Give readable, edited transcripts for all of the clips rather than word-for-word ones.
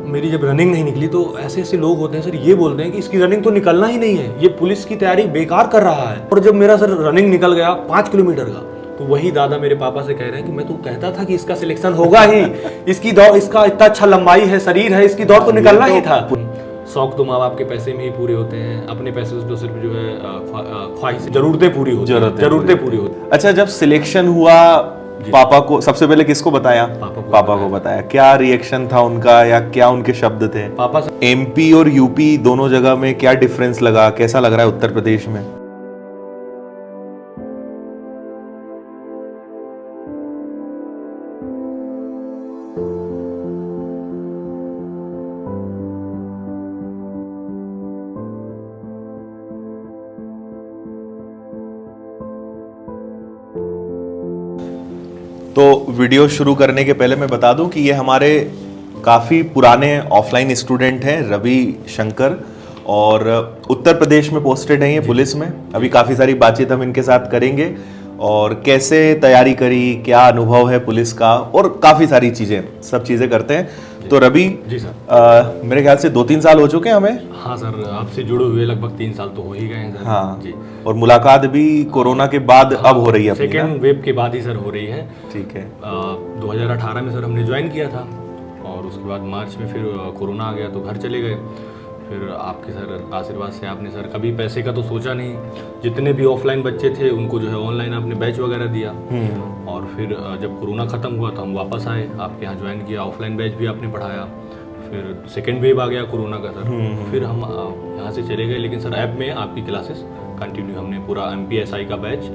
मेरी जब रनिंग नहीं निकली तो ऐसे ऐसे लोग होते हैं सर, ये बोलते हैं कि इसकी रनिंग तो निकलना ही नहीं है, ये पुलिस की तैयारी बेकार कर रहा है। और जब मेरा सर रनिंग निकल गया 5 किलोमीटर का, तो वही दादा मेरे पापा से कह रहे हैं कि मैं तो कहता था कि इसका सिलेक्शन होगा ही, इसकी दौड़, इसका इतना अच्छा लंबाई है, शरीर है, इसकी दौड़ तो निकलना ही था। शौक तो माँ बाप के पैसे में ही पूरे होते हैं, अपने पैसे से तो सिर्फ जो है ख्वाहिश, जरूरतें पूरी होती हैं, जरूरतें पूरी होती। अच्छा, जब सिलेक्शन हुआ पापा को सबसे पहले किसको बताया? पापा को बताया। क्या रिएक्शन था उनका, या क्या उनके शब्द थे? पापा एमपी और यूपी दोनों जगह में क्या डिफरेंस लगा, कैसा लग रहा है उत्तर प्रदेश में? तो वीडियो शुरू करने के पहले मैं बता दूं कि ये हमारे काफ़ी पुराने ऑफलाइन स्टूडेंट हैं, रवि शंकर, और उत्तर प्रदेश में पोस्टेड हैं ये पुलिस में। अभी काफ़ी सारी बातचीत हम इनके साथ करेंगे, और कैसे तैयारी करी, क्या अनुभव है पुलिस का, और काफ़ी सारी चीज़ें, सब चीज़ें करते हैं। तो रवि जी सर, मेरे ख्याल से 2-3 साल हो चुके हैं हमें। हाँ सर, आपसे जुड़े हुए लगभग 3 साल तो हो ही गए हैं सर। हाँ जी, और मुलाकात भी कोरोना के बाद अब हो रही है अपनी, सेकेंड वेव के बाद ही सर हो रही है। ठीक है। 2018 में सर हमने ज्वाइन किया था, और उसके बाद मार्च में फिर कोरोना आ गया तो घर चले गए। फिर आपके सर आशीर्वाद से आपने सर कभी पैसे का तो सोचा नहीं, जितने भी ऑफलाइन बच्चे थे उनको जो है ऑनलाइन आपने बैच वगैरह दिया। और फिर जब कोरोना ख़त्म हुआ तो हम वापस आए, आपके यहाँ ज्वाइन किया, ऑफलाइन बैच भी आपने पढ़ाया। फिर सेकेंड वेव आ गया कोरोना का सर, फिर हम यहाँ से चले गए। लेकिन सर ऐप में आपकी क्लासेस कंटिन्यू, हमने पूरा MPSI का बैच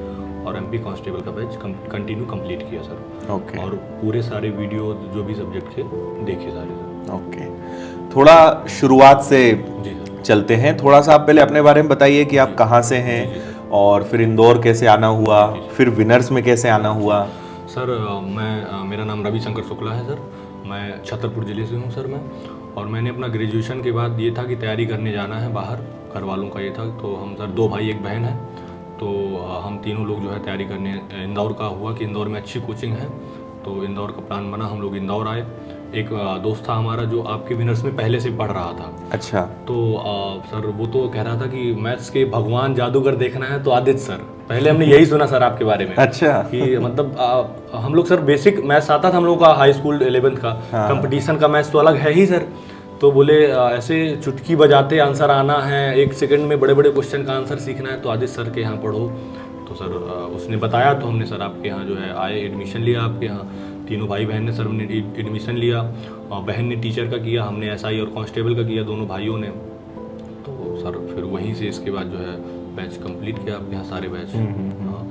और MP कांस्टेबल का बैच कंटिन्यू कंप्लीट किया सर। ओके। और पूरे सारे वीडियो जो भी सब्जेक्ट थे देखे सारे सर। ओके, थोड़ा शुरुआत से जी सर। चलते हैं। थोड़ा सा आप पहले अपने बारे में बताइए कि आप कहाँ से हैं, और फिर इंदौर कैसे आना हुआ, फिर विनर्स में कैसे आना हुआ? सर मेरा नाम रवि शंकर शुक्ला है सर, मैं छतरपुर ज़िले से हूँ सर मैं। और मैंने अपना ग्रेजुएशन के बाद ये था कि तैयारी करने जाना है बाहर, घर वालों का ये था। तो हम सर 2 भाई 1 बहन है, तो हम तीनों लोग जो है तैयारी करने इंदौर का हुआ कि इंदौर में अच्छी कोचिंग है, तो इंदौर का प्लान बना, हम लोग इंदौर आए। एक दोस्त था हमारा जो आपके विनर्स में पहले से पढ़ रहा था। अच्छा। तो सर वो तो कह रहा था कि मैथ्स के भगवान जादूगर देखना है तो आदित्य सर, पहले हमने यही सुना सर आपके बारे में। अच्छा। कि मतलब हम लोग सर बेसिक मैथ्स आता था हम लोगों का, हाई स्कूल 11th का। हाँ। कंपटीशन का मैथ्स तो अलग है ही सर। तो बोले ऐसे चुटकी बजाते आंसर आना है, 1 सेकंड में बड़े बड़े क्वेश्चन का आंसर सीखना है तो आदित्य सर के यहाँ पढ़ो। तो सर उसने बताया, तो हमने सर आपके यहाँ जो है आए, एडमिशन लिया आपके यहाँ। तीनों भाई बहन ने सर हमने एडमिशन लिया, और बहन ने टीचर का किया, हमने SI और कांस्टेबल का किया, दोनों भाइयों ने। तो सर फिर वहीं से इसके बाद जो है बैच कंप्लीट किया आपके यहाँ सारे बैच। हाँ,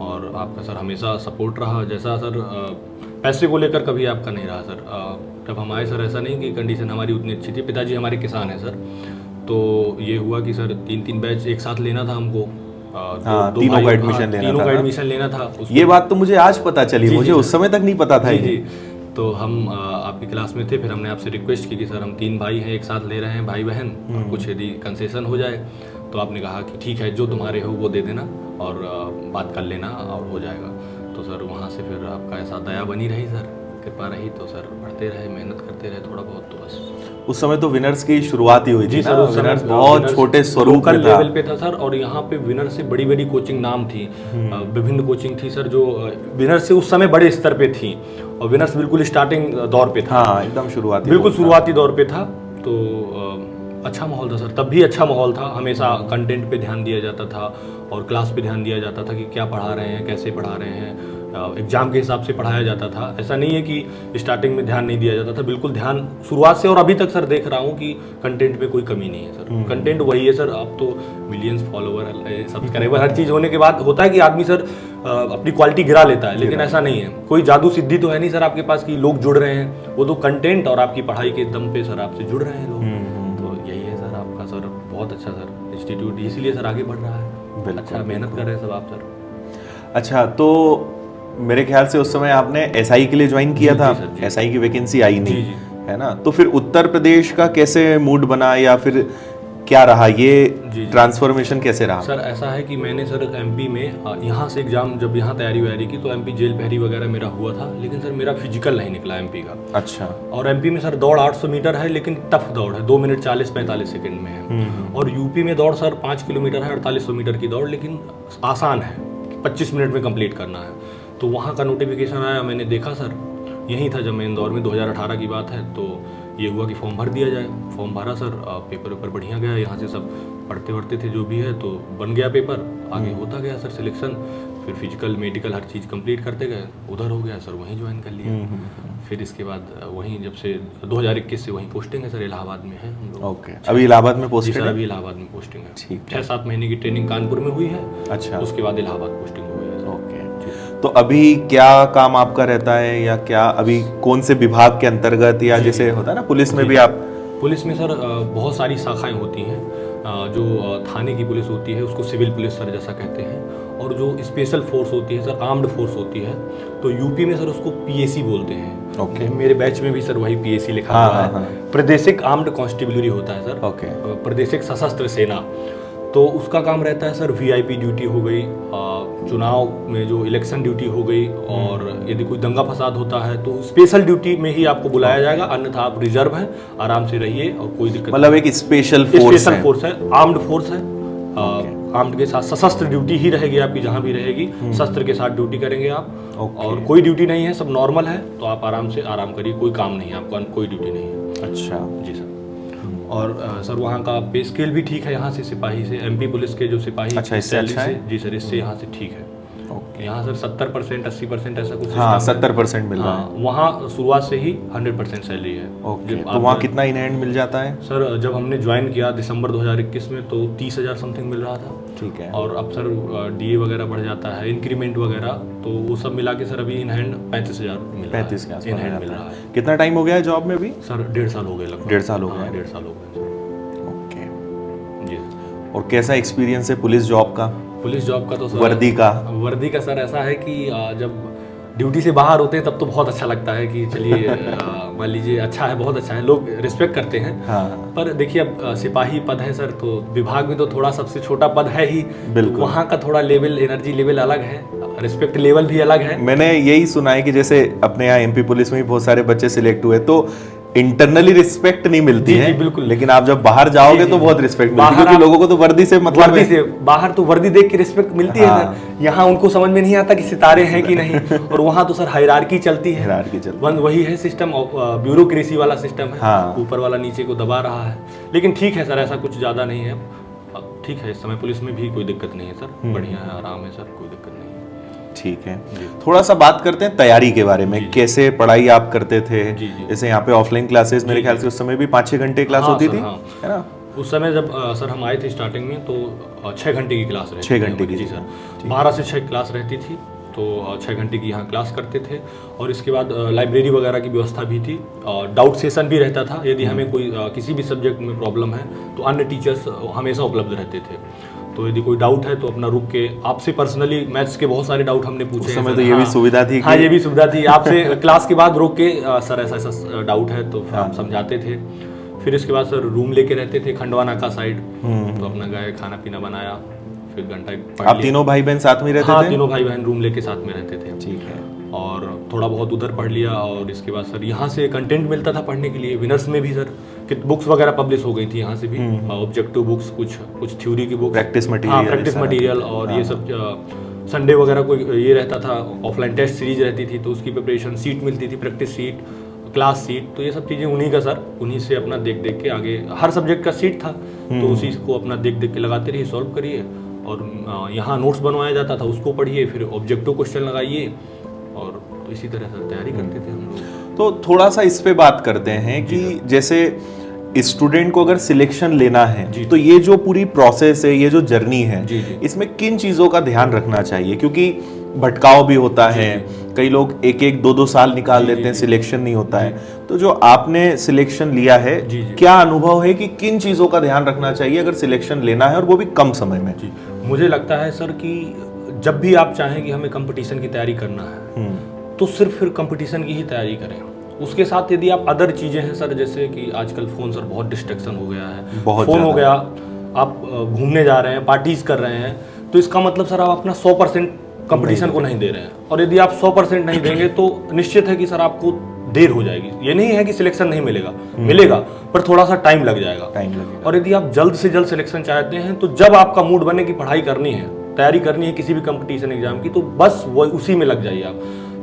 और आपका सर हमेशा सपोर्ट रहा। जैसा सर पैसे को लेकर कभी आपका नहीं रहा सर। जब हम आए सर ऐसा नहीं कि कंडीशन हमारी उतनी अच्छी थी, पिताजी हमारे किसान हैं सर। तो ये हुआ कि सर 3-3 बैच एक साथ लेना था हमको। तीनों का एडमिशन लेना था। ये बात तो मुझे आज पता चली, मुझे उस समय तक नहीं पता था। जी। तो हम आपकी क्लास में थे, फिर हमने आपसे रिक्वेस्ट की कि सर हम 3 भाई हैं, एक साथ ले रहे हैं, भाई बहन, कुछ यदि कंसेशन हो जाए। तो आपने कहा कि ठीक है, जो तुम्हारे हो वो दे देना और बात कर लेना और हो जाएगा। तो सर वहाँ से फिर आपका ऐसा दया बनी रही सर, कृपा रही, तो सर पढ़ते रहे, मेहनत करते रहे थोड़ा बहुत। तो बस उस समय तो विनर्स की शुरुआत ही हुई थी सर, ना? विनर्स बहुत छोटे स्वरूप में था, लेवल पे था सर। और यहाँ पे विनर से बड़ी बड़ी कोचिंग नाम थी, विभिन्न कोचिंग थी सर, जो विनर से उस समय बड़े स्तर पे थी। और विनर्स बिल्कुल स्टार्टिंग दौर पे था। हाँ, एकदम शुरुआती, बिल्कुल शुरुआती दौर पे था। तो अच्छा माहौल था सर, तब भी अच्छा माहौल था। हमेशा कंटेंट पे ध्यान दिया जाता था, और क्लास पे ध्यान दिया जाता था कि क्या पढ़ा रहे हैं, कैसे पढ़ा रहे हैं। एग्जाम के हिसाब से पढ़ाया जाता था। ऐसा नहीं है कि स्टार्टिंग में ध्यान नहीं दिया जाता था, बिल्कुल ध्यान शुरुआत से। और अभी तक सर देख रहा हूँ कि कंटेंट पे कोई कमी नहीं है सर। कंटेंट वही है सर। अब तो मिलियंस फॉलोवर, सब्सक्राइबर, हर चीज़ होने के बाद होता है कि आदमी सर अपनी क्वालिटी गिरा लेता है, लेकिन ऐसा नहीं है। कोई जादू सिद्धि तो है नहीं सर आपके पास कि लोग जुड़ रहे हैं। वो तो कंटेंट और आपकी पढ़ाई के दम पे सर आपसे जुड़ रहे हैं लोग। तो यही है सर आपका सर बहुत अच्छा सर इंस्टीट्यूट, इसीलिए सर आगे बढ़ रहा है। अच्छा मेहनत कर रहे हैं सब आप सर। अच्छा, तो मेरे ख्याल से उस समय आपने SI के लिए ज्वाइन किया था। SI की वैकेंसी आई नहीं, है ना? तो फिर उत्तर प्रदेश का कैसे मूड बना, या फिर क्या रहा ये जी। ट्रांसफॉर्मेशन कैसे रहा? सर ऐसा है कि मैंने सर एमपी में यहाँ से एग्जाम जब यहाँ तैयारी वैयारी की तो एमपी जेल पहरी वगैरह मेरा हुआ था, लेकिन सर मेरा फिजिकल नहीं निकला एमपी का। अच्छा। और एमपी में सर दौड़ 800 मीटर है, लेकिन टफ दौड़ है, 2 मिनट 40-45 सेकंड में है। और यूपी में दौड़ सर 5 किलोमीटर है, 4800 मीटर की दौड़, लेकिन आसान है, 25 मिनट में कंप्लीट करना है। तो वहाँ का नोटिफिकेशन आया, मैंने देखा सर, यही था जब मैं इंदौर में 2018 की बात है, तो ये हुआ कि फॉर्म भर दिया जाए। फॉर्म भरा सर, पेपर वेपर बढ़िया गया, यहाँ से सब पढ़ते वढ़ते थे जो भी है, तो बन गया पेपर, आगे होता गया सर सिलेक्शन। फिर फिजिकल मेडिकल हर चीज़ कंप्लीट करते गए, उधर हो गया सर, वहीं ज्वाइन कर लिया। फिर इसके बाद वहीं जब से 2021 से वहीं पोस्टिंग है सर, इलाहाबाद में है हम लोग। ओके, अभी इलाहाबाद में जी पोस्टिंग सर, है? अभी इलाहाबाद में पोस्टिंग है। ठीक है। 6-7 महीने की ट्रेनिंग कानपुर में हुई है। अच्छा। उसके बाद इलाहाबाद पोस्टिंग हुई है। ओके, तो अभी क्या काम आपका रहता है, या क्या अभी कौन से विभाग के अंतर्गत, या जैसे होता है ना पुलिस में भी आप? पुलिस में सर बहुत सारी शाखाएं होती हैं। जो थाने की पुलिस होती है उसको सिविल पुलिस सर जैसा कहते हैं, और जो स्पेशल फोर्स होती है सर, आर्म्ड फोर्स होती है, तो यूपी में सर उसको पीएसी बोलते हैं। ओके। मेरे बैच में भी सर वही पीएसी लिखा हाँ, हुआ है। हाँ। प्रादेशिक आर्म्ड कांस्टेबलरी होता है सर। ओके। प्रादेशिक सशस्त्र सेना, तो उसका काम रहता है सर वीआईपी ड्यूटी हो गई, चुनाव में जो इलेक्शन ड्यूटी हो गई, और यदि कोई दंगा फसाद होता है तो स्पेशल ड्यूटी में ही आपको बुलाया जाएगा, अन्यथा आप रिजर्व हैं, आराम से रहिए और कोई दिक्कत मतलब एक स्पेशल फोर्स है, आर्म्ड फोर्स है। आर्म्ड के साथ सशस्त्र ड्यूटी ही रहेगी आपकी, जहां भी रहेगी शस्त्र के साथ ड्यूटी करेंगे आप। और कोई ड्यूटी नहीं है, सब नॉर्मल है, तो आप आराम करिए, कोई काम नहीं है आपका, कोई ड्यूटी नहीं है। अच्छा जी सर। और सर वहाँ का पे स्केल भी ठीक है यहाँ से, सिपाही से, एमपी पुलिस के जो सिपाही अच्छा, इससे अच्छा है? जी सर, इससे यहाँ से ठीक है। यहाँ सर 70% 80% ऐसा कुछ। हाँ, 70% मिल रहा है। वहाँ शुरुआत से ही 100% सैलरी है। ओके, तो वहाँ कितना इन हैंड मिल जाता है? सर जब हमने ज्वाइन किया दिसंबर 2021 में, तो 30,000 समथिंग मिल रहा था। ठीक है। और अब सर डीए वगैरह बढ़ जाता है, इंक्रीमेंट वगैरह, तो वो सब मिला के सर अभी इन हैंड 35,000 मिल रहा है। 35 के आसपास इन हैंड मिल रहा है। कितना टाइम हो गया है जॉब में भी? सर 1.5 साल हो गए लगभग। 1.5 साल हो गए। 1.5 साल हो गए। ओके जी। और कैसा एक्सपीरियंस है पुलिस जॉब का? पुलिस जॉब का तो सर, वर्दी का सर ऐसा है कि जब ड्यूटी से बाहर होते हैं तब तो बहुत अच्छा लगता है कि चलिए मान लीजिए अच्छा है, बहुत अच्छा है, लोग रिस्पेक्ट करते हैं। हाँ। पर देखिए अब सिपाही पद है सर, तो विभाग में तो थोड़ा सबसे छोटा पद है ही, बिल्कुल। तो वहाँ का थोड़ा लेवल, एनर्जी लेवल अलग है, रिस्पेक्ट लेवल भी अलग है। मैंने यही सुना है कि जैसे अपने यहाँ एमपी पुलिस में भी बहुत सारे बच्चे सिलेक्ट हुए, तो इंटरनली रिस्पेक्ट नहीं मिलती है, बिल्कुल। लेकिन आप जब बाहर जाओगे तो बहुत रिस्पेक्ट मिलती है, क्योंकि लोगों को तो वर्दी से मतलब वर्दी से बाहर तो वर्दी देख के रिस्पेक्ट मिलती है सर। यहाँ उनको समझ में नहीं आता कि सितारे हैं कि नहीं, और वहाँ तो सर हायरार्की चलती है। वही है सिस्टम, ब्यूरोक्रेसी वाला सिस्टम है। ऊपर वाला नीचे को दबा रहा है, लेकिन ठीक है सर, ऐसा कुछ ज्यादा नहीं है, ठीक है। इस समय पुलिस में भी कोई दिक्कत नहीं है सर, बढ़िया है, आराम है सर, कोई दिक्कत नहीं है। ठीक है, थोड़ा सा बात करते हैं तैयारी के बारे में। कैसे पढ़ाई आप करते थे? जैसे यहाँ पे ऑफलाइन क्लासेस मेरे ख्याल से उस समय भी 5-6 घंटे क्लास होती थी, है ना? उस समय जब सर हम आए थे स्टार्टिंग में, तो 6 घंटे की क्लास रहती 6 घंटे की? जी सर, 12 से 6 क्लास रहती थी, तो 6 घंटे की यहाँ क्लास करते थे। और इसके बाद लाइब्रेरी वगैरह की व्यवस्था भी थी, डाउट सेशन भी रहता था। यदि हमें कोई किसी भी सब्जेक्ट में प्रॉब्लम है तो अन्य टीचर्स हमेशा उपलब्ध रहते थे, तो यदि कोई डाउट है तो अपना रुक के आपसे पर्सनली, मैथ्स के बहुत सारे डाउट हमने पूछे। उस समय तो ये भी सुविधा थी। हाँ, ये भी सुविधा थी, आपसे क्लास के बाद रोक के सर ऐसा ऐसा डाउट है, तो हम समझाते थे। फिर इसके बाद सर रूम लेके रहते थे खंडवा नाका साइड, तो अपना गए, खाना पीना बनाया, फिर घंटा। आप तीनों भाई बहन साथ में रहते थे? हाँ, तीनों भाई बहन रूम लेके साथ में रहते थे। ठीक है। और थोड़ा बहुत उधर पढ़ लिया, और इसके बाद सर यहाँ से कंटेंट मिलता था पढ़ने के लिए। विनर्स में भी सर बुक्स वगैरह पब्लिश हो गई थी यहाँ से भी, ऑब्जेक्टिव बुक्स, कुछ थ्योरी की बुक्स, प्रैक्टिस मटेरियल, और ये सब। संडे वगैरह कोई ये रहता था, ऑफलाइन टेस्ट सीरीज रहती थी, तो उसकी प्रिपरेशन, सीट मिलती थी, प्रैक्टिस सीट, क्लास सीट, तो ये सब चीज़ें उन्हीं का सर, उन्हीं से अपना देख देख के आगे, हर सब्जेक्ट का सीट था, तो उसी को अपना देख देख के लगाते रहिए, सॉल्व करिए। और यहाँ नोट्स बनवाया जाता था, उसको पढ़िए, फिर ऑब्जेक्टिव क्वेश्चन लगाइए, और तो इसी तरह से तैयारी करते थे हम लोग। तो थोड़ा सा इस पे बात करते हैं कि जैसे स्टूडेंट को अगर सिलेक्शन लेना है, तो ये जो पूरी प्रोसेस है, ये जो जर्नी है, इसमें किन चीज़ों का ध्यान रखना चाहिए? क्योंकि भटकाव भी होता है, कई लोग 1-2 साल निकाल देते हैं, सिलेक्शन नहीं होता है। तो जो आपने सिलेक्शन लिया है, क्या अनुभव है कि किन चीज़ों का ध्यान रखना चाहिए अगर सिलेक्शन लेना है, और वो भी कम समय में? मुझे लगता है सर कि जब भी आप चाहें कि हमें कंपटीशन की तैयारी करना है, तो सिर्फ फिर कंपटीशन की ही तैयारी करें। उसके साथ यदि आप अदर चीज़ें हैं सर, जैसे कि आजकल फ़ोन सर बहुत डिस्ट्रैक्शन हो गया है, बहुत फ़ोन हो ज़्यादा। गया, आप घूमने जा रहे हैं, पार्टीज कर रहे हैं, तो इसका मतलब सर आप अपना 100% कंपटीशन को नहीं दे रहे हैं। और यदि आप 100% नहीं देंगे तो निश्चित है कि सर आपको देर हो जाएगी। ये नहीं है कि सिलेक्शन नहीं मिलेगा, मिलेगा, पर थोड़ा सा टाइम लग जाएगा। टाइम लगेगा। और यदि आप जल्द से जल्द सिलेक्शन चाहते हैं तो जब आपका मूड बने कि पढ़ाई करनी है, तैयारी करनी है किसी भी कंपटीशन एग्जाम की, तो बस वो उसी में लग जाइए आप।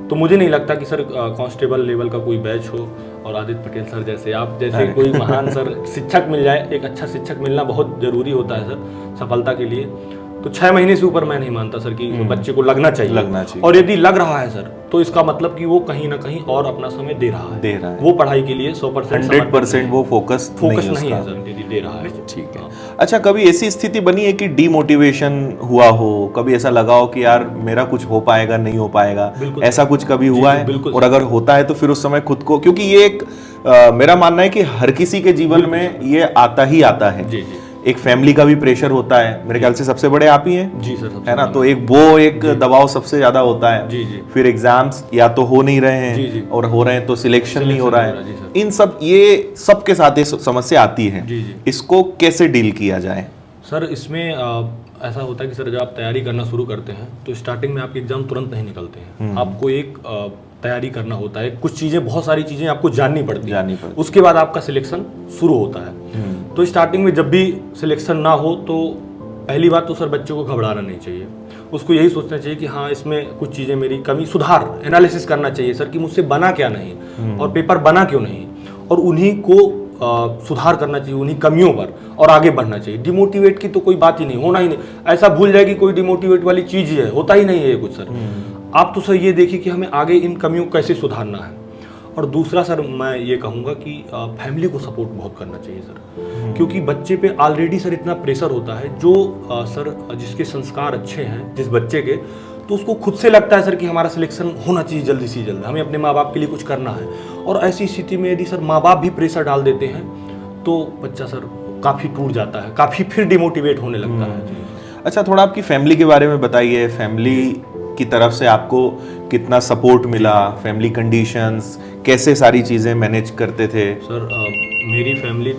तो मुझे नहीं लगता कि सर कांस्टेबल लेवल का कोई बैच हो और आदित्य पटेल सर जैसे आप जैसे कोई महान सर शिक्षक मिल जाए। एक अच्छा शिक्षक मिलना बहुत जरूरी होता है सर सफलता के लिए। तो 6 महीने से ऊपर मैं नहीं मानता सर कि बच्चे को लगना चाहिए। और यदि लग रहा है सर तो इसका मतलब कि वो कहीं ना कहीं और अपना समय दे रहा है, वो पढ़ाई के लिए 100% वो फोकस नहीं है सर, यदि दे रहा है। ठीक है। अच्छा, कभी ऐसी स्थिति बनी है कि डीमोटिवेशन हुआ हो, कभी ऐसा लगा हो कि यार मेरा कुछ हो पाएगा नहीं हो पाएगा, ऐसा कुछ कभी हुआ है? और अगर होता है तो फिर उस समय खुद को, क्योंकि ये एक मेरा मानना है कि हर किसी के जीवन में ये आता ही आता है। जी जी। एक फैमिली का भी प्रेशर होता है, मेरे ख्याल से सबसे बड़े आप ही हैं। जी सर, है ना? तो एक दबाव सबसे ज्यादा होता है। जी जी। फिर एग्जाम्स या तो हो नहीं रहे हैं, जी जी। और हो रहे हैं तो सिलेक्शन नहीं हो रहा है। जी सर। इन सब ये सबके साथ ये समस्या आती है। जी जी। इसको कैसे डील किया जाए? सर इसमें ऐसा होता है कि सर जब आप तैयारी करना शुरू करते हैं तो स्टार्टिंग में आपके एग्जाम तुरंत नहीं निकलते हैं। आपको एक तैयारी करना होता है, कुछ चीज़ें, बहुत सारी चीज़ें आपको जाननी पड़ती है। उसके बाद आपका सिलेक्शन शुरू होता है। तो स्टार्टिंग में जब भी सिलेक्शन ना हो तो पहली बात तो सर बच्चों को घबराना नहीं चाहिए। उसको यही सोचना चाहिए कि हाँ इसमें कुछ चीज़ें मेरी कमी, सुधार, एनालिसिस करना चाहिए सर कि मुझसे बना क्या नहीं और पेपर बना क्यों नहीं, और उन्हीं को सुधार करना चाहिए, उन्हीं कमियों पर, और आगे बढ़ना चाहिए। डिमोटिवेट की तो कोई बात ही नहीं, होना ही नहीं। ऐसा भूल जाए कि कोई डिमोटिवेट वाली चीज़ है, होता ही नहीं है ये कुछ सर। आप तो सर ये देखिए कि हमें आगे इन कमियों को कैसे सुधारना है। और दूसरा सर मैं ये कहूँगा कि फैमिली को सपोर्ट बहुत करना चाहिए सर, क्योंकि बच्चे पे ऑलरेडी सर इतना प्रेशर होता है। जो सर जिसके संस्कार अच्छे हैं जिस बच्चे के, तो उसको खुद से लगता है सर कि हमारा सिलेक्शन होना चाहिए जल्दी से जल्द, हमें अपने माँ बाप के लिए कुछ करना है। और ऐसी स्थिति में यदि सर माँ बाप भी प्रेशर डाल देते हैं तो बच्चा सर काफ़ी टूट जाता है, काफ़ी फिर डिमोटिवेट होने लगता है। अच्छा, थोड़ा आपकी फैमिली के बारे में बताइए। फैमिली की तरफ से आपको कितना सपोर्ट मिला? फैमिली कंडीशंस, कैसे सारी चीज़ें मैनेज करते थे? सर मेरी फैमिली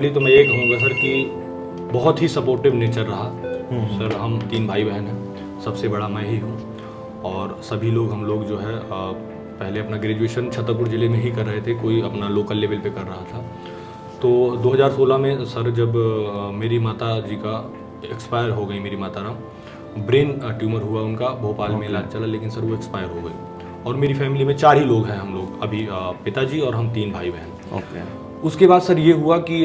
तो मैं ये कहूँगा सर कि बहुत ही सपोर्टिव नेचर रहा। सर हम 3 भाई बहन हैं, सबसे बड़ा मैं ही हूँ। और सभी लोग, हम लोग जो है पहले अपना ग्रेजुएशन छतरपुर ज़िले में ही कर रहे थे, कोई अपना लोकल लेवल पे कर रहा था। तो 2016 में सर जब मेरी माता जी का एक्सपायर हो गई, मेरी माता राम, ब्रेन ट्यूमर हुआ उनका, भोपाल में इलाज चला, लेकिन सर वो एक्सपायर हो गई। और मेरी फैमिली में 4 ही लोग हैं हम लोग अभी, पिताजी और हम 3 भाई बहन। उसके बाद सर ये हुआ कि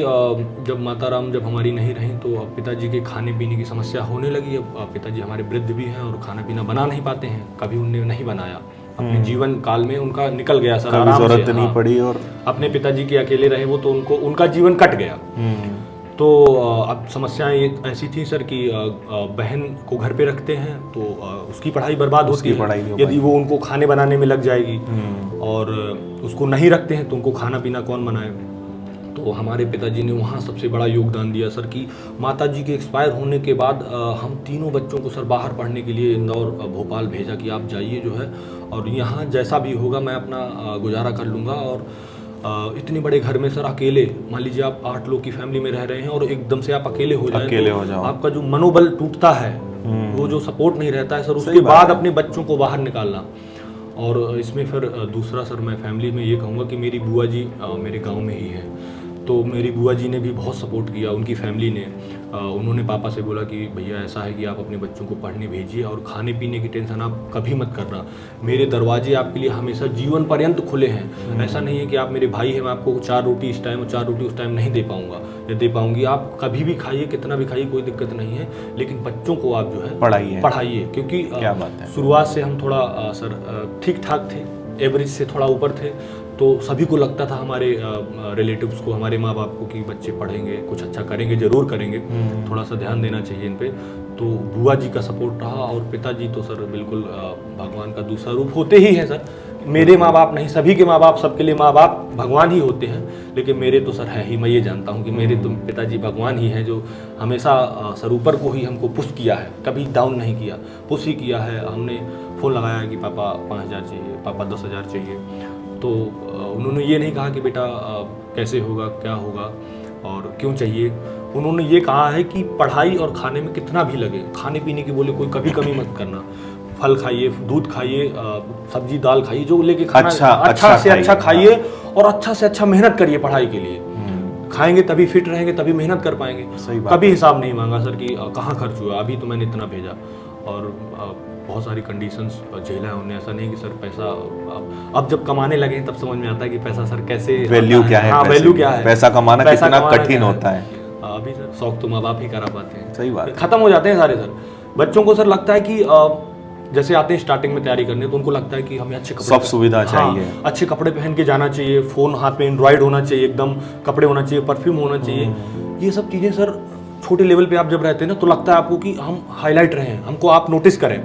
जब माता राम जब हमारी नहीं रही तो पिताजी के खाने पीने की समस्या होने लगी। अब पिताजी हमारे वृद्ध भी हैं और खाना पीना बना नहीं पाते हैं, कभी उनने नहीं बनाया अपने जीवन काल में, उनका निकल गया सर, आराम से। जरूरत नहीं पड़ी और अपने पिताजी के अकेले रहे वो, तो उनका जीवन कट गया। तो अब समस्याएं ऐसी थी सर कि बहन को घर पे रखते हैं तो उसकी पढ़ाई बर्बाद होती है यदि वो उनको खाने बनाने में लग जाएगी, और उसको नहीं रखते हैं तो उनको खाना पीना कौन बनाए। तो हमारे पिताजी ने वहाँ सबसे बड़ा योगदान दिया सर कि माताजी के एक्सपायर होने के बाद हम तीनों बच्चों को सर बाहर पढ़ने के लिए इंदौर, भोपाल भेजा कि आप जाइए जो है, और यहाँ जैसा भी होगा मैं अपना गुजारा कर लूँगा। और इतने बड़े घर में सर अकेले, मान लीजिए आप 8 लोग की फैमिली में रह रहे हैं और एकदम से आप अकेले हो जाए तो आपका जो मनोबल टूटता है, वो जो सपोर्ट नहीं रहता है सर, उसके बाद अपने बच्चों को बाहर निकालना। और इसमें फिर दूसरा सर मैं फैमिली में ये कहूँगा कि मेरी बुआ जी मेरे गांव में ही है, तो मेरी बुआ जी ने भी बहुत सपोर्ट किया, उनकी फैमिली ने। उन्होंने पापा से बोला कि भैया ऐसा है कि आप अपने बच्चों को पढ़ने भेजिए और खाने पीने की टेंशन आप कभी मत करना, मेरे दरवाजे आपके लिए हमेशा जीवन पर्यंत खुले हैं। ऐसा नहीं है कि आप मेरे भाई हैं, मैं आपको 4 रोटी इस टाइम और 4 रोटी उस टाइम नहीं दे पाऊंगा या दे पाऊंगी, आप कभी भी खाइए, कितना भी खाइए, कोई दिक्कत नहीं है, लेकिन बच्चों को आप जो है पढ़ाइए। क्योंकि शुरुआत से हम थोड़ा सर ठीक ठाक थे, एवरेज से थोड़ा ऊपर थे, तो सभी को लगता था, हमारे रिलेटिव्स को, हमारे माँ बाप को, कि बच्चे पढ़ेंगे, कुछ अच्छा करेंगे, जरूर करेंगे, थोड़ा सा ध्यान देना चाहिए इन पे। तो बुआ जी का सपोर्ट रहा, और पिताजी तो सर बिल्कुल भगवान का दूसरा रूप होते ही हैं सर। मेरे माँ बाप नहीं, सभी के माँ बाप, सबके लिए माँ बाप भगवान ही होते हैं, लेकिन मेरे तो सर है ही, मैं ये जानता हूँ कि मेरे तो पिताजी भगवान ही हैं, जो हमेशा सर ऊपर को ही हमको पुश किया है, कभी डाउन नहीं किया, पुश ही किया है। हमने फ़ोन लगाया कि पापा 5,000 चाहिए, पापा 10,000 चाहिए। तो उन्होंने ये नहीं कहा कि बेटा कैसे होगा, क्या होगा और क्यों चाहिए। उन्होंने ये कहा है कि पढ़ाई और खाने में कितना भी लगे, खाने पीने की बोले कोई कभी कमी मत करना, फल खाइए, दूध खाइए, सब्जी दाल खाइए, जो लेके खाना अच्छा से अच्छा खाइए और अच्छा से अच्छा मेहनत करिए पढ़ाई के लिए। खाएंगे तभी फिट रहेंगे, तभी मेहनत कर पाएंगे। कभी हिसाब नहीं मांगा सर कि कहाँ खर्च हुआ, अभी तो मैंने इतना भेजा। और बहुत सारी कंडीशंस झेला है उन्हें। ऐसा नहीं कि सर पैसा, अब जब कमाने लगे तब समझ में आता है कि पैसा सर कैसे, वैल्यू क्या है, हाँ वैल्यू क्या है, पैसा कमाना कितना कठिन होता है। अभी सर शौक तो माँ बाप ही करा पाते हैं। सही बात, खत्म हो जाते हैं सारे सर। बच्चों को सर लगता है कि जैसे आते हैं स्टार्टिंग में तैयारी करने, तो उनको लगता है कि हमें अच्छे कपड़े, सब सुविधा चाहिए, अच्छे कपड़े पहन के जाना चाहिए, फोन हाथ में एंड्रॉइड होना चाहिए, एकदम कपड़े होना चाहिए, परफ्यूम होना चाहिए। ये सब चीजें सर छोटे लेवल पे आप जब रहते हैं ना, तो लगता है आपको कि हम हाईलाइट रहे हैं, हमको आप नोटिस करें।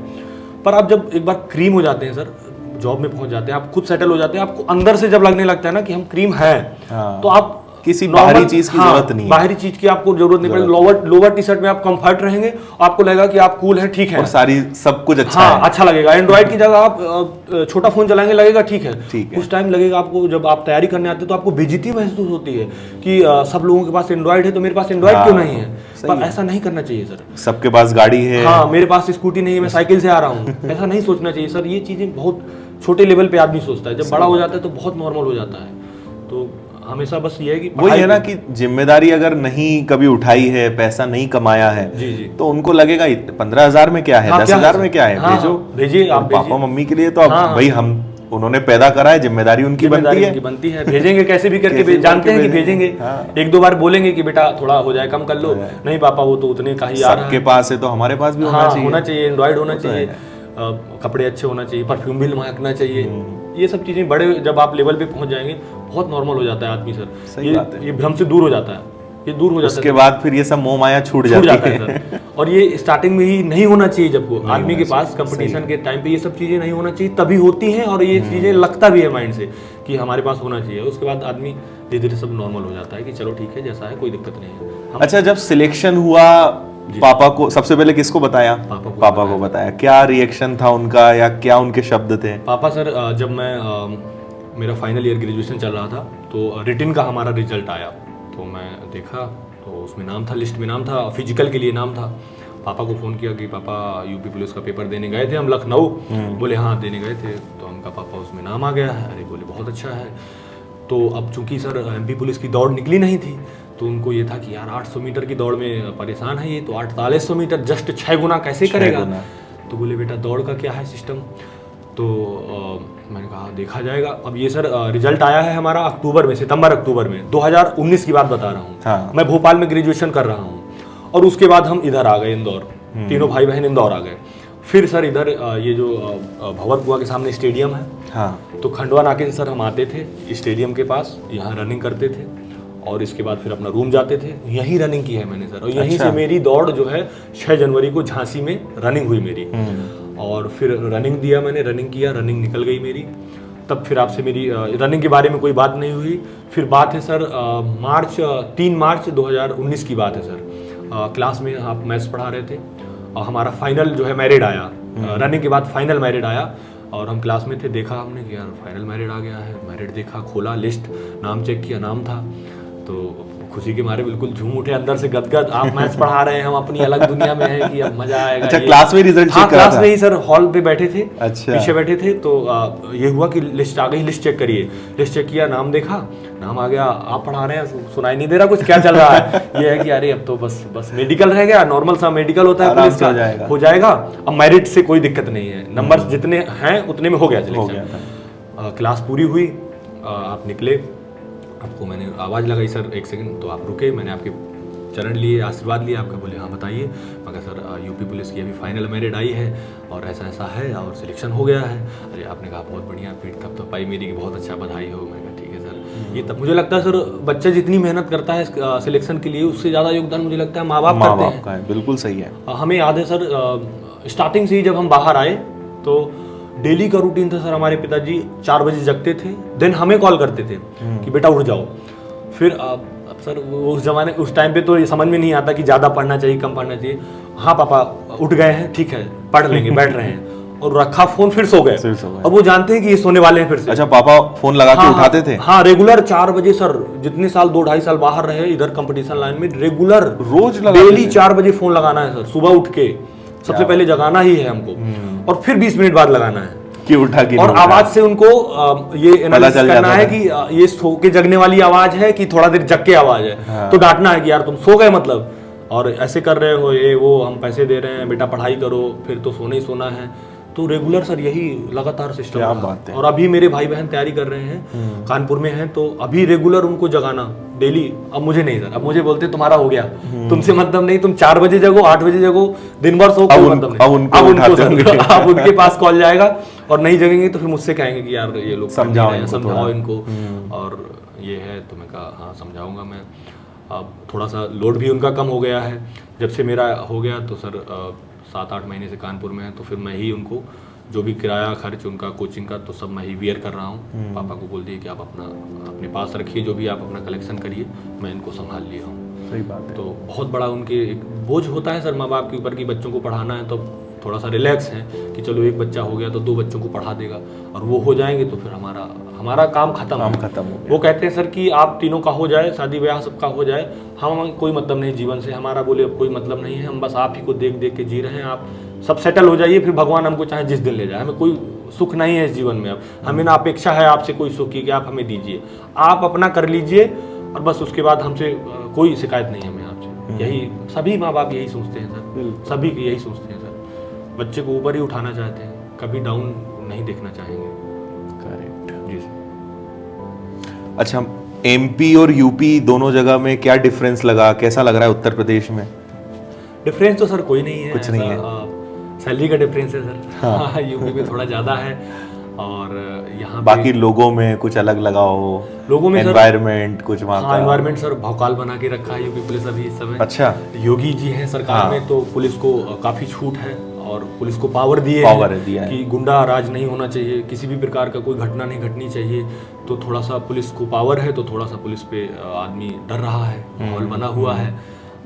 पर आप जब एक बार क्रीम हो जाते हैं सर, जॉब में पहुंच जाते हैं, आप खुद सेटल हो जाते हैं, आपको अंदर से जब लगने लगता है ना कि हम क्रीम हैं, तो आप किसी बाहरी चीज की जरूरत नहीं है, बाहरी चीज की आपको जरूरत नहीं पड़ेगी। लोअर टी शर्ट में आप कंफर्ट रहेंगे, आपको लगेगा कि आप कूल हैं, ठीक है, और सारी सब कुछ अच्छा है, अच्छा लगेगा। एंड्रॉइड की जगह आप छोटा फोन चलाएंगे, लगेगा ठीक है। उस टाइम लगेगा आपको, जब आप तैयारी करने आते हैं तो आपको बेइज्जती महसूस होती है कि सब लोगों के पास एंड्रॉइड है तो मेरे पास एंड्रॉइड क्यों नहीं है। पर ऐसा नहीं करना चाहिए सर। सबके पास गाड़ी है, हाँ मेरे पास स्कूटी नहीं है, मैं साइकिल से आ रहा हूँ, ऐसा नहीं सोचना चाहिए सर। ये चीजें बहुत छोटे लेवल पे आदमी सोचता है, जब बड़ा हो जाता है तो बहुत नॉर्मल हो जाता है। तो हमेशा बस ये है कि वही है ना कि जिम्मेदारी अगर नहीं कभी उठाई है, पैसा नहीं कमाया है, जी जी, तो उनको लगेगा 15,000 में क्या है, 10,000 में क्या है, भेजो, भेजिए आप पापा मम्मी के लिए तो अब भाई हम उन्होंने पैदा करा है, जिम्मेदारी उनकी बनती है, भेजेंगे कैसे भी करके, जानते हैं कि भेजेंगे। एक दो बार बोलेंगे कि बेटा थोड़ा हो जाए, कम कर लो, नहीं पापा वो तो उतने का ही आ रहा है, सबके पास है तो हमारे पास भी होना चाहिए, एंड्रॉइड होना चाहिए, कपड़े अच्छे होना चाहिए, परफ्यूम भी महकना चाहिए। ये सब चीजें बड़े जब आप लेवल पे पहुंच जाएंगे बहुत नॉर्मल हो जाता है आदमी सर। ये भ्रम से दूर हो जाता है, ये दूर हो जाता है। उसके बाद फिर ये सब मोह माया छूट जाता है सर। और ये स्टार्टिंग में ही नहीं होना चाहिए, जब को आदमी के पास कंपटीशन के टाइम पे ये सब चीजें नहीं होना चाहिए, तभी होती हैं। और ये चीजें लगता भी है माइंड से कि हमारे पास होना चाहिए। उसके बाद आदमी धीरे धीरे सब नॉर्मल हो जाता है कि चलो ठीक है, जैसा है कोई दिक्कत नहीं है। अच्छा, जब सिलेक्शन हुआ पापा को सबसे पहले किसको बताया? पापा को बताया। क्या रिएक्शन था उनका या क्या उनके शब्द थे? पापा सर, जब मैं मेरा फाइनल ईयर ग्रेजुएशन चल रहा था तो रिटन का हमारा रिजल्ट आया, तो मैं देखा तो उसमें नाम था, लिस्ट में नाम था, फिजिकल के लिए नाम था। पापा को फ़ोन किया कि पापा यूपी पुलिस का पेपर देने गए थे हम लखनऊ। बोले हाँ देने गए थे। तो हमका पापा उसमें नाम आ गया है। अरे बोले बहुत अच्छा है। तो अब चूंकि सर एमपी पुलिस की दौड़ निकली नहीं थी, तो उनको ये था कि यार 800 मीटर की दौड़ में परेशान है ये, तो 4800 मीटर जस्ट 6 गुना कैसे करेगा। तो बोले बेटा दौड़ का क्या है सिस्टम। तो मैंने कहा देखा जाएगा। अब ये सर रिजल्ट आया है हमारा अक्टूबर में, सितंबर अक्टूबर में 2019 की बात बता रहा हूँ। हाँ। मैं भोपाल में ग्रेजुएशन कर रहा हूँ और उसके बाद हम इधर आ गए इंदौर, तीनों भाई बहन इंदौर आ गए। फिर सर इधर ये जो भंवर कुआं के सामने स्टेडियम है, हाँ, तो खंडवा नाके से सर हम आते थे स्टेडियम के पास, यहाँ रनिंग करते थे और इसके बाद फिर अपना रूम जाते थे। यहीं रनिंग की है मैंने सर, और यहीं से मेरी दौड़ जो है 6 जनवरी को झांसी में रनिंग हुई मेरी। और फिर रनिंग दिया मैंने, रनिंग किया, रनिंग निकल गई मेरी। तब फिर आपसे मेरी रनिंग के बारे में कोई बात नहीं हुई। फिर बात है सर 3 मार्च 2019 की बात है सर। क्लास में आप मैथ्स पढ़ा रहे थे और हमारा फाइनल जो है मेरिट आया, रनिंग के बाद फाइनल मेरिट आया और हम क्लास में थे। देखा हमने कि यार फाइनल मेरिट आ गया है। मेरिट देखा, खोला लिस्ट, नाम चेक किया, नाम था। तो खुशी के मारे बिल्कुल झूम उठे, अंदर से गदगद। आप मैथ्स पढ़ा रहे हैं, हम अपनी अलग दुनिया में हैं कि अब मजा आएगा। अच्छा, क्लास में रिजल्ट चेक करा था? क्लास में ही सर, हॉल पे बैठे थे। अच्छा। पीछे बैठे थे। तो ये हुआ कि लिस्ट आ गई, लिस्ट चेक करिए। लिस्ट चेक किया, नाम देखा, नाम आ गया। आप पढ़ा रहे हैं, सुनाई नहीं दे रहा कुछ क्या चल रहा है। ये है कि अरे अब तो बस मेडिकल रह गया, नॉर्मल सा मेडिकल होता है पुलिस का, हो जाएगा। अब मेरिट से कोई दिक्कत नहीं है, नंबर जितने हैं उतने में हो गया सिलेक्शन। क्लास पूरी हुई, आप निकले, आपको मैंने आवाज़ लगाई सर 1 सेकंड, तो आप रुके, मैंने आपके चरण लिए, आशीर्वाद लिया आपका। बोले हाँ बताइए। मैं कहा सर यूपी पुलिस की अभी फाइनल मेरिट आई है और ऐसा ऐसा है और सिलेक्शन हो गया है। अरे आपने कहा बहुत बढ़िया, पीठ तब तो पाई मेरी की बहुत अच्छा, बधाई हो। मैं कहा ठीक है सर। ये तब मुझे लगता है सर, बच्चा जितनी मेहनत करता है सिलेक्शन के लिए, उससे ज़्यादा योगदान मुझे लगता है माँ बाप करते हैं। बिल्कुल सही है। हमें याद है सर, स्टार्टिंग से ही जब हम बाहर आए तो डेली का रूटीन था सर, हमारे पिताजी 4 बजे जगते थे, देन हमें कॉल करते थे कि बेटा उठ जाओ। फिर अब सर उस टाइम पे तो ये समझ में नहीं आता कि ज़्यादा पढ़ना चाहिए कम पढ़ना चाहिए। हाँ पापा उठ गए हैं, ठीक है पढ़ लेंगे, बैठ रहे हैं। और रखा फोन, फिर सो गए। फिर सो गए। और वो जानते हैं कि ये सोने वाले हैं फिर से। अच्छा, पापा फोन लगा के उठाते थे? हाँ, रेगुलर 4 बजे सर, जितने साल 2-2.5 साल बाहर रहे इधर कंपटीशन लाइन में, रेगुलर रोज डेली 4 बजे फोन लगाना है सर, सुबह उठ के सबसे पहले जगाना ही है हमको, और फिर 20 मिनट बाद लगाना है कि उठा कि और आवाज से उनको ये एनालिसिस करना है कि ये सो के जगने वाली आवाज है कि थोड़ा देर जग के आवाज है। हाँ। तो डांटना है कि यार तुम सो गए मतलब, और ऐसे कर रहे हो, ये वो हम पैसे दे रहे हैं, बेटा पढ़ाई करो, फिर तो सोना ही सोना है। तो रेगुलर सर यही लगातार सिस्टम क्या रहा। बात है। और अभी मेरे भाई बहन तैयारी कर रहे हैं, कानपुर में हैं, तो अभी रेगुलर उनको जगाना डेली। अब मुझे नहीं सर, अब मुझे बोलते तुम्हारा हो गया, तुमसे मतलब नहीं, तुम 4 बजे जगो, 8 बजे जगो, दिन भर सो, कोई मतलब नहीं। अब उनके पास कॉल जाएगा, और नहीं जगेंगे तो फिर मुझसे कहेंगे कि यार ये लोग समझाओ इनको। और ये है, तो मैं कहा हाँ समझाऊंगा मैं। अब थोड़ा सा लोड भी उनका कम हो गया है, जब से मेरा हो गया तो सर 7-8 महीने से कानपुर में है, तो फिर मैं ही उनको जो भी किराया खर्च उनका कोचिंग का तो सब मैं ही बियर कर रहा हूँ। पापा को बोल दिए कि आप अपने पास रखिए, जो भी आप अपना कलेक्शन करिए, मैं इनको संभाल लिया हूँ। सही बात है। तो बहुत बड़ा उनके एक बोझ होता है सर माँ बाप के ऊपर कि बच्चों को पढ़ाना है, तो थोड़ा सा रिलैक्स है कि चलो एक बच्चा हो गया तो 2 बच्चों को पढ़ा देगा, और वो हो जाएंगे तो फिर हमारा काम खत्म हो गया। वो कहते हैं सर कि आप तीनों का हो जाए, शादी ब्याह सबका हो जाए, हम कोई मतलब नहीं जीवन से, हमारा बोले अब कोई मतलब नहीं है, हम बस आप ही को देख देख के जी रहे हैं, आप सब सेटल हो जाइए, फिर भगवान हमको चाहे जिस दिन ले जाए, हमें कोई सुख नहीं है इस जीवन में। अब हमें ना अपेक्षा है आपसे कोई सुख की कि आप हमें दीजिए, आप अपना कर लीजिए, और बस उसके बाद हमसे कोई शिकायत नहीं है हमें आपसे। यही सभी माँ बाप यही सोचते हैं सर, सभी यही सोचते हैं सर, बच्चे को ऊपर ही उठाना चाहते हैं, कभी डाउन नहीं देखना चाहेंगे। करेक्ट जी सर। अच्छा, एमपी और यूपी दोनों जगह में क्या डिफरेंस लगा, कैसा लग रहा है उत्तर प्रदेश में? डिफरेंस तो सर कोई नहीं है, कुछ नहीं है, सैलरी का डिफरेंस है सर। हाँ। यूपी में थोड़ा ज़्यादा है, और यहाँ बाकी लोगों में कुछ अलग लगा हो, लोगों में एनवायरनमेंट कुछ वहाँ का? एनवायरनमेंट सर भौकाल बना के रखा है यूपी पुलिस अभी इस समय। अच्छा, योगी जी हैं सरकार में, तो पुलिस को काफ़ी छूट है, और पुलिस को पावर दिए है कि गुंडा राज नहीं होना चाहिए, किसी भी प्रकार का कोई घटना नहीं घटनी चाहिए, तो थोड़ा सा पुलिस को पावर है, तो थोड़ा सा पुलिस पे आदमी डर रहा है, माहौल बना हुआ है,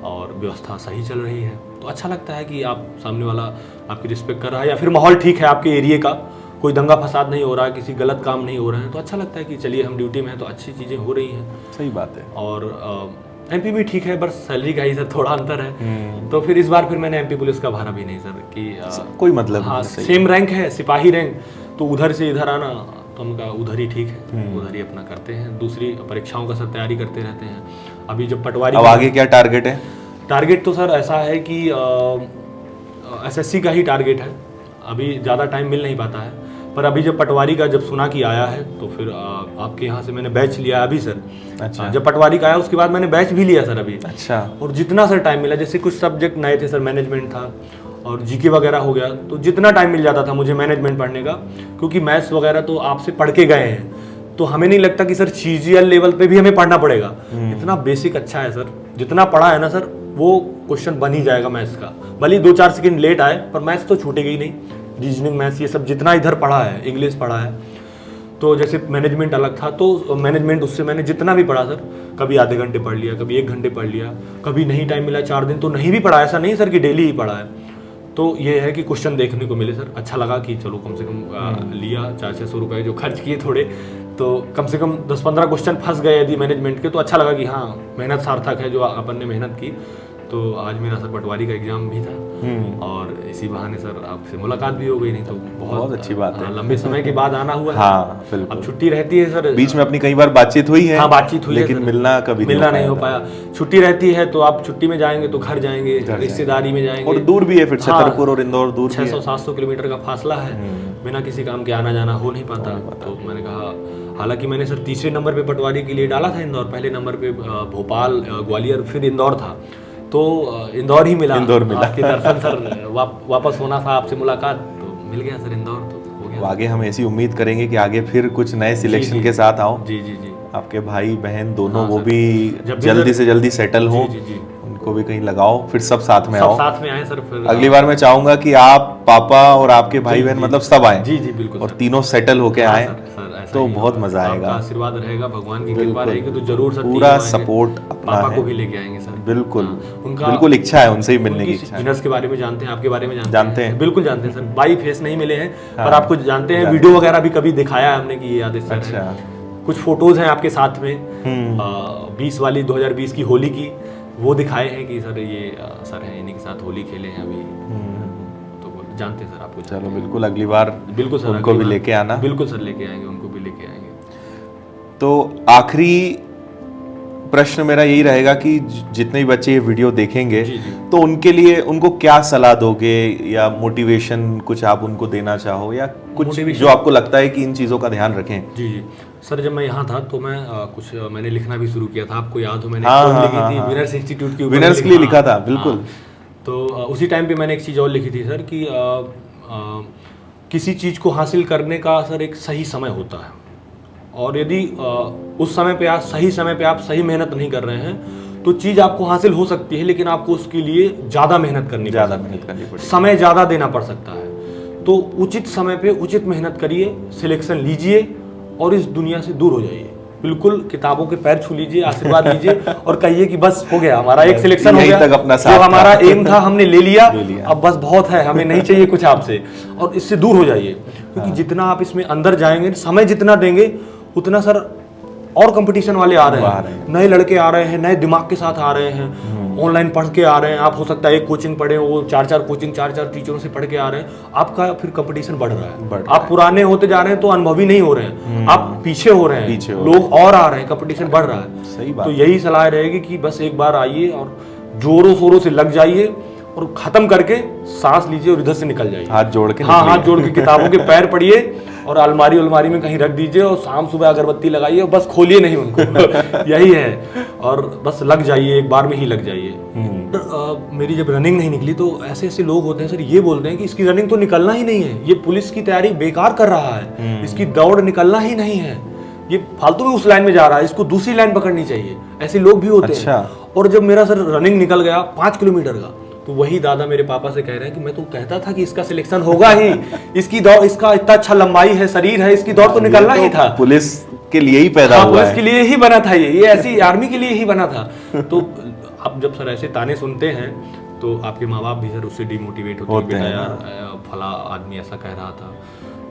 और व्यवस्था सही चल रही है। तो अच्छा लगता है कि आप सामने वाला आपकी रिस्पेक्ट कर रहा है, या फिर माहौल ठीक है आपके एरिया का, कोई दंगा फसाद नहीं हो रहा है, किसी गलत काम नहीं हो रहे हैं, तो अच्छा लगता है कि चलिए हम ड्यूटी में हैं तो अच्छी चीज़ें हो रही हैं। सही बात है। और एमपी भी ठीक है, बस सैलरी का ही सर थोड़ा अंतर है। तो फिर इस बार फिर मैंने एमपी पुलिस का भरा भी नहीं सर कि कोई मतलब हाँ सेम रैंक है, सिपाही रैंक, तो उधर से इधर आना तो हम कहा उधर ही ठीक है, उधर ही अपना करते हैं, दूसरी परीक्षाओं का सर तैयारी करते रहते हैं। अभी जब पटवारी, अब आगे क्या टारगेट है? टारगेट तो सर ऐसा है कि एसएससी का ही टारगेट है, अभी ज़्यादा टाइम मिल नहीं पाता है, पर अभी जब पटवारी का जब सुना कि आया है तो फिर आपके यहाँ से मैंने बैच लिया अभी सर। अच्छा। जब पटवारी का आया उसके बाद मैंने बैच भी लिया सर अभी। अच्छा। और जितना सर टाइम मिला, जैसे कुछ सब्जेक्ट नए थे सर, मैनेजमेंट था और जीके वगैरह हो गया, तो जितना टाइम मिल जाता था मुझे मैनेजमेंट पढ़ने का, क्योंकि मैथ्स वगैरह तो आपसे पढ़ के गए हैं, तो हमें नहीं लगता कि सर सीजीएल लेवल पे भी हमें पढ़ना पड़ेगा। इतना बेसिक अच्छा है सर, जितना पढ़ा है ना सर वो क्वेश्चन बन ही जाएगा मैथ्स का, भले 2-4 सेकंड लेट आए पर मैथ्स तो छूटेगा ही नहीं। रीजनिंग मैथ्स ये सब जितना इधर पढ़ा है, इंग्लिश पढ़ा है, तो जैसे मैनेजमेंट अलग था, तो मैनेजमेंट उससे मैंने जितना भी पढ़ा सर, कभी आधे घंटे पढ़ लिया, कभी 1 घंटे पढ़ लिया, कभी नहीं टाइम मिला 4 दिन तो नहीं भी पढ़ा, ऐसा नहीं सर कि डेली ही पढ़ा है। तो ये है कि क्वेश्चन देखने को मिले सर, अच्छा लगा कि चलो कम से कम लिया 400-600 रुपये जो खर्च किए थोड़े, तो कम से कम 10-15 क्वेश्चन फंस गए यदि मैनेजमेंट के, तो अच्छा लगा कि हाँ मेहनत सार्थक है जो अपन ने मेहनत की। तो आज मेरा सर पटवारी का एग्जाम भी था और इसी बहाने सर आपसे मुलाकात भी हो गई, नहीं तो बहुत अच्छी बात है, लंबे समय के बाद आना हुआ है। हाँ, अब छुट्टी रहती है सर, बीच में अपनी कई बार बातचीत हुई है। हाँ बातचीत हुई लेकिन है, मिलना कभी नहीं हो पाया। छुट्टी रहती है तो आप छुट्टी में जाएंगे तो घर जाएंगे, रिश्तेदारी में जाएंगे, और दूर भी है फिर छतरपुर और इंदौर दूर, 600-700 किलोमीटर का फासला है, बिना किसी काम के आना जाना हो नहीं पाता। तो मैंने कहा, हालांकि मैंने सर तीसरे नंबर पे पटवारी के लिए डाला था इंदौर, पहले नंबर पे भोपाल, ग्वालियर, फिर इंदौर था, तो इंदौर ही मिला। आपके दर्शन सर, वापस होना था आपसे मुलाकात, तो मिल गया सर इंदौर, तो हो गया। आगे हम ऐसी उम्मीद करेंगे कि आगे फिर कुछ नए सिलेक्शन के साथ आओ। जी जी जी। आपके भाई बहन दोनों वो भी जल्दी से जल्दी सेटल हो, उनको भी कहीं लगाओ, फिर सब साथ में आओ, साथ में आए सर। फिर अगली बार मैं चाहूंगा कि आप, पापा और आपके भाई बहन मतलब सब आए। जी जी बिल्कुल, और तीनों सेटल होके आए। सर ऐसा तो ही बहुत होगा। मजा आएगा। आपका आशीर्वाद रहेगा, भगवान की कृपा बिल्कुल। रहेगी तो जरूर सर पूरा तीनों आएंगे। सपोर्ट अपना पापा है। को भी लेके आएंगे सर। बिल्कुल उनका बिल्कुल इच्छा है, उनसे ही मिलने की उनकी इच्छा है। विनर्स के बारे में जानते हैं, आपके बारे में जानते हैं। बिल्कुल जानते हैं सर। बाई फेस नहीं मिले हैं हाँ, पर आपको जानते हैं, जानते वीडियो वगैरह भी कभी दिखाया है हमने कि ये आदित्य सर अच्छा। हैं। कुछ फोटोज हैं आपके साथ में 20 वाली 2020 की होली की, वो दिखाए हैं कि सर ये सर हैं, इन्हीं के साथ होली खेले हैं अभी। तो वो जानते हैं सर आपको। चलो बिल्कुल अगली बार बिल्कुल सर, उनको अगली भी बार लेके आना। बिल्कुल सर लेके आएंगे, उनको भी लेके आएंगे। तो आखिरी प्रश्न मेरा यही रहेगा कि जितने भी बच्चे ये वीडियो देखेंगे जी, जी। तो उनके लिए उनको क्या सलाह दोगे, या मोटिवेशन कुछ आप उनको देना चाहो, या कुछ Motivation? जो आपको लगता है कि इन चीज़ों का ध्यान रखें। जी जी सर, जब मैं यहाँ था तो मैं मैंने लिखना भी शुरू किया था। आपको याद हो मैंने हाँ, पोएम हाँ, लिखी हाँ, थी हाँ। विनर्स इंस्टीट्यूट के ऊपर। विनर्स के लिए लिखा था, बिल्कुल। हाँ, तो उसी टाइम पे मैंने एक चीज़ और लिखी थी सर कि किसी चीज़ को हासिल करने का सर एक सही समय होता है, और यदि उस समय पे आप सही समय पे आप सही मेहनत नहीं कर रहे हैं तो चीज़ आपको हासिल हो सकती है, लेकिन आपको उसके लिए ज़्यादा मेहनत करनी पड़ेगी, समय ज़्यादा देना पड़ सकता है। तो उचित समय पे उचित मेहनत करिए, सिलेक्शन लीजिए और इस दुनिया से दूर हो जाइए। बिल्कुल किताबों के पैर छू लीजिए, आशीर्वाद लीजिए और कहिए कि बस हो गया, हमारा एक सिलेक्शन हो गया, तक अपना जो हमारा एम था हमने ले लिया, अब बस बहुत है, हमें नहीं चाहिए कुछ आपसे, और इससे दूर हो जाइए। क्योंकि जितना आप इसमें अंदर जाएंगे, समय जितना देंगे उतना सर और कंपटीशन वाले आ रहे हैं, नए लड़के आ रहे हैं, नए दिमाग के साथ आ रहे हैं, ऑनलाइन पढ़ के आ रहे हैं। आप हो सकता है एक कोचिंग पढ़े, वो चार कोचिंग चार टीचरों से पढ़ के आ रहे हैं। आपका फिर कंपटीशन बढ़ रहा है, आप पुराने होते जा रहे हैं तो अनुभवी नहीं हो रहे हैं, आप पीछे हो रहे हैं, लोग और आ रहे हैं, कंपटीशन बढ़ रहा है। सही बात। तो यही सलाह रहेगी कि बस एक बार आइए और जोरों शोरों से लग जाइए और खत्म करके सांस लीजिए और इधर से निकल जाइए, हाथ जोड़ के। हाँ, हाथ जोड़ के किताबों के पैर पढ़िए और अलमारी में कहीं रख दीजिए, और शाम सुबह अगरबत्ती लगाइए और बस खोलिए नहीं उनको यही है, और बस लग जाइए, एक बार में ही लग जाइए। मेरी जब रनिंग नहीं निकली तो ऐसे लोग होते हैं सर, ये बोलते हैं कि इसकी रनिंग तो निकलना ही नहीं है, ये पुलिस की तैयारी बेकार कर रहा है, इसकी दौड़ निकलना ही नहीं है, ये फालतू में उस लाइन में जा रहा है, इसको दूसरी लाइन पकड़नी चाहिए। ऐसे लोग भी होते हैं। और जब मेरा सर रनिंग निकल गया 5 किलोमीटर का, तो वही दादा मेरे पापा से कह रहे हैं कि मैं तो कहता था कि इसका सिलेक्शन होगा ही, इसकी दौड़, इसका इतना अच्छा लंबाई है, शरीर है, इसकी दौड़ तो निकलना ही था, पुलिस के लिए ही पैदा हुआ है, पुलिस के लिए ही बना था, ये ऐसी आर्मी के लिए ही बना था। तो आप जब सर ऐसे ताने सुनते हैं तो आपके माँ बाप भी सर उससे डिमोटिवेट होते हैं, यार फला आदमी ऐसा कह रहा था,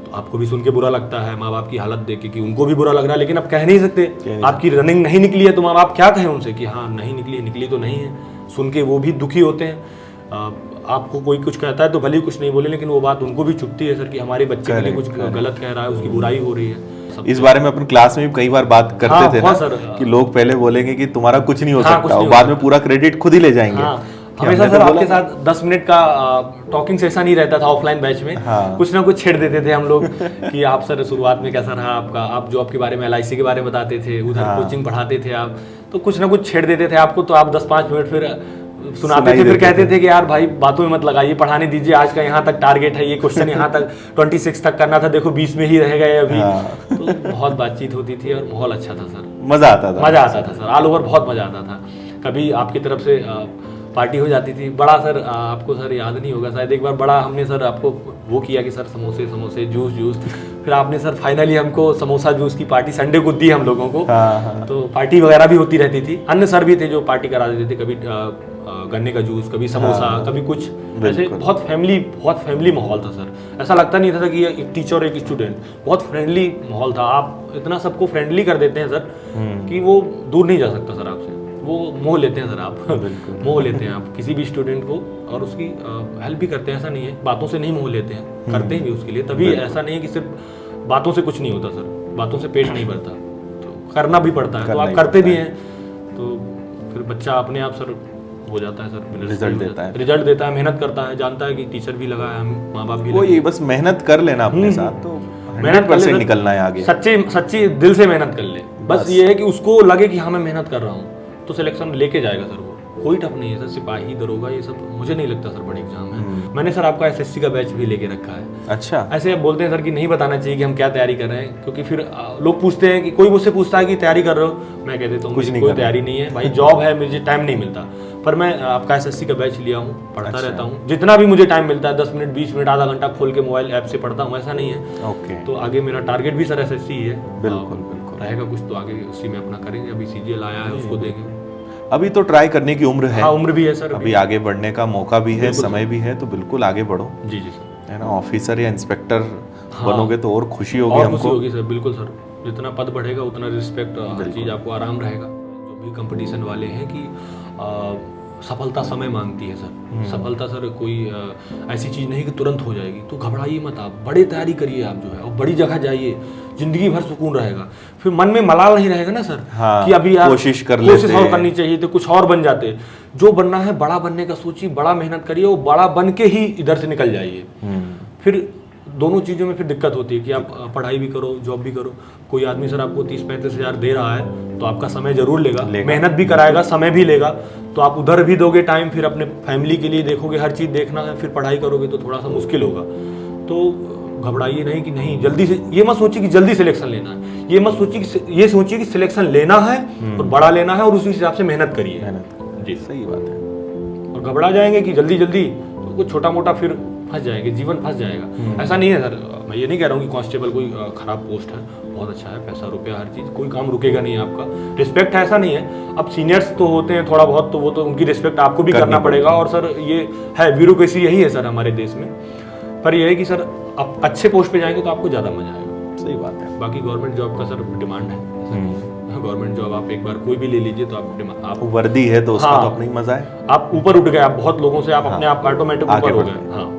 तो आपको भी सुन के बुरा लगता है, माँ बाप की हालत देख के कि उनको भी बुरा लग रहा है, लेकिन आप कह नहीं सकते। आपकी रनिंग नहीं निकली है तो माँ बाप क्या कहें उनसे कि हाँ नहीं निकली तो नहीं है, सुन के वो भी दुखी होते हैं। आपको कोई कुछ कहता है तो भले ही कुछ नहीं बोले, लेकिन वो बात उनको भी चुभती है सर कि हमारे बच्चे के लिए कुछ गलत कह रहा है, उसकी बुराई हो रही है। इस बारे में अपन क्लास में भी कई बार बात करते थे ना, कि लोग पहले बोलेंगे कि तुम्हारा कुछ नहीं हो सकता, और बाद में पूरा क्रेडिट खुद ही ले जाएंगे। हमेशा सर आपके साथ 10 मिनट का टॉकिंग सेशन ही रहता था ऑफलाइन बैच में। कुछ ना कुछ छेड़ देते थे हम लोग कि आप सर शुरुआत में कैसा रहा आपका, आप जो आपके बारे में LIC के बारे में बताते थे, उधर कोचिंग पढ़ाते थे आप, तो कुछ ना कुछ छेड़ देते थे आपको, तो आप 10-5 मिनट फिर सुनाते थे, फिर कहते थे कि यार भाई बातों में मत लगाइए, पढ़ाने दीजिए, आज का यहाँ तक टारगेट है, ये क्वेश्चन यहाँ तक 26 तक करना था, देखो 20 में ही रह गए अभी। तो बहुत बातचीत होती थी और माहौल अच्छा था सर, मजा आता था सर, ऑल ओवर बहुत मजा आता था। कभी आपकी तरफ से पार्टी हो जाती थी, बड़ा सर आपको सर याद नहीं होगा शायद, एक बार बड़ा हमने सर आपको वो किया कि सर समोसे जूस, फिर आपने सर फाइनली हमको समोसा जूस की पार्टी संडे को दी हम लोगों को। तो पार्टी वगैरह भी होती रहती थी, अन्य सर भी थे जो पार्टी करा देते थे, कभी गन्ने का जूस, कभी समोसा, कभी कुछ, ऐसे बहुत फैमिली माहौल था सर। ऐसा लगता नहीं था कि एक टीचर और एक स्टूडेंट, बहुत फ्रेंडली माहौल था। आप इतना सबको फ्रेंडली कर देते हैं सर कि वो दूर नहीं जा सकता सर आपसे, वो मोह लेते हैं सर, आप मोह लेते हैं आप किसी भी स्टूडेंट को, और उसकी हेल्प भी करते हैं, ऐसा नहीं है, बातों से नहीं मोह लेते हैं, करते हैं भी उसके लिए। तभी ऐसा नहीं है कि सिर्फ बातों से कुछ नहीं होता सर, बातों से पेट नहीं भरता, तो करना भी पड़ता है, तो आप करते भी हैं, तो फिर बच्चा अपने आप सर हो जाता है सर, रिजल्ट देता है, मेहनत करता है, जानता है कि टीचर भी लगा है, माँ बाप भी, वो ये बस मेहनत कर लेना अपने साथ, तो मेहनत कर से निकलना है आगे, सच्ची दिल से मेहनत कर ले, बस ये है कि उसको लगे कि हाँ मैं मेहनत कर रहा हूँ, तो सिलेक्शन लेके जाएगा सर। वो कोई टफ नहीं है सर, सिपाही, दरोगा, ये सब मुझे नहीं लगता सर बड़ी एग्जाम है। मैंने सर आपका SSC का बैच भी लेके रखा है। अच्छा, ऐसे बोलते हैं सर कि नहीं बताना चाहिए कि हम क्या तैयारी कर रहे हैं, क्योंकि फिर लोग पूछते हैं कि कोई मुझसे पूछता है कि तैयारी कर रहे हो, मैं कह देता हूँ कोई तैयारी नहीं है भाई, जॉब है, मुझे टाइम नहीं मिलता। पर मैं आपका एसएससी का बैच लिया हूँ, पढ़ता अच्छा। रहता हूँ जितना भी मुझे टाइम मिलता है, 10 मिनट 20 मिनट आधा घंटा खोल के मोबाइल ऐप से पढ़ता हूँ, ऐसा नहीं है। ओके, तो आगे मेरा टारगेट भी सर एसएससी ही है। बिल्कुल बिल्कुल। रहेगा कुछ तो आगे उसी में अपना करेंगे। अभी सीजीएल आया है, उसको देंगे। अभी तो ट्राई करने की उम्र है, हाँ उम्र भी है सर, अभी आगे बढ़ने का मौका भी है, बिल्कुल समय भी है, तो बिल्कुल आगे बढ़ो, जी जी सर। है ना। ऑफिसर या इंस्पेक्टर हाँ। बनोगे तो और खुशी होगी और खुशी हमको। होगी सर, बिल्कुल सर। जितना पद बढ़ेगा उतना रिस्पेक्ट, हर चीज़ आपको आराम रहेगा। जो भी कंपटीशन वाले हैं कि सफलता समय मांगती है सर। सफलता सर कोई ऐसी चीज़ नहीं कि तुरंत हो जाएगी, तो घबराइए मत आप, बड़ी तैयारी करिए आप जो है, और बड़ी जगह जाइए, जिंदगी भर सुकून रहेगा। फिर मन में मलाल नहीं रहेगा ना सर। हाँ, कि अभी यार कोशिश कर कोशिश लेते, और करनी चाहिए तो कुछ और बन जाते। जो बनना है बड़ा बनने का सोचिए, बड़ा मेहनत करिए, वो बड़ा बन के ही इधर से निकल जाइए। फिर दोनों चीज़ों में फिर दिक्कत होती है कि आप पढ़ाई भी करो, जॉब भी करो। कोई आदमी सर आपको 30-35 हज़ार दे रहा है तो आपका समय जरूर लेगा, मेहनत भी कराएगा, समय भी लेगा, तो आप उधर भी दोगे टाइम, फिर अपने फैमिली के लिए देखोगे, हर चीज़ देखना है, फिर पढ़ाई करोगे तो थोड़ा सा मुश्किल होगा। तो घबराइए नहीं कि नहीं जल्दी से, ये मत सोचिए कि जल्दी सिलेक्शन लेना है, ये मत सोचिए कि, ये सोचिए कि सिलेक्शन लेना है और बड़ा लेना है, और उसी हिसाब से मेहनत करिए। जी सही बात है। और घबरा जाएंगे कि जल्दी जल्दी तो कुछ छोटा मोटा फिर फंस जाएंगे, जीवन फंस जाएगा। ऐसा नहीं है सर, मैं ये नहीं कह रहा हूँ कि कांस्टेबल कोई खराब पोस्ट है, बहुत अच्छा है, पैसा रुपया हर चीज़, कोई काम रुकेगा नहीं आपका, रिस्पेक्ट है, ऐसा नहीं है। अब सीनियर्स तो होते हैं थोड़ा बहुत, तो वो तो उनकी रिस्पेक्ट आपको भी करना पड़ेगा। और सर ये है, ब्यूरोक्रेसी यही है सर हमारे देश में। पर यह है कि सर आप अच्छे पोस्ट पे जाएंगे तो आपको ज़्यादा मजा आएगा। सही बात है। बाकी गवर्नमेंट जॉब का सर डिमांड है, गवर्नमेंट जॉब आप एक बार कोई भी ले लीजिए तो आप वर्दी है तो उसका हाँ, तो अपना ही मजा है। आप ऊपर उठ गए, आप बहुत लोगों से आप अपने आप ऑटोमेटिक ऊपर हो गए। हाँ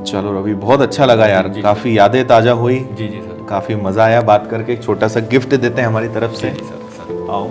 चलो रवि, बहुत अच्छा लगा यार, काफी यादें ताजा हुई। जी जी सर, काफी मजा आया बात करके। एक छोटा सा गिफ्ट देते हैं हमारी तरफ से, आओ।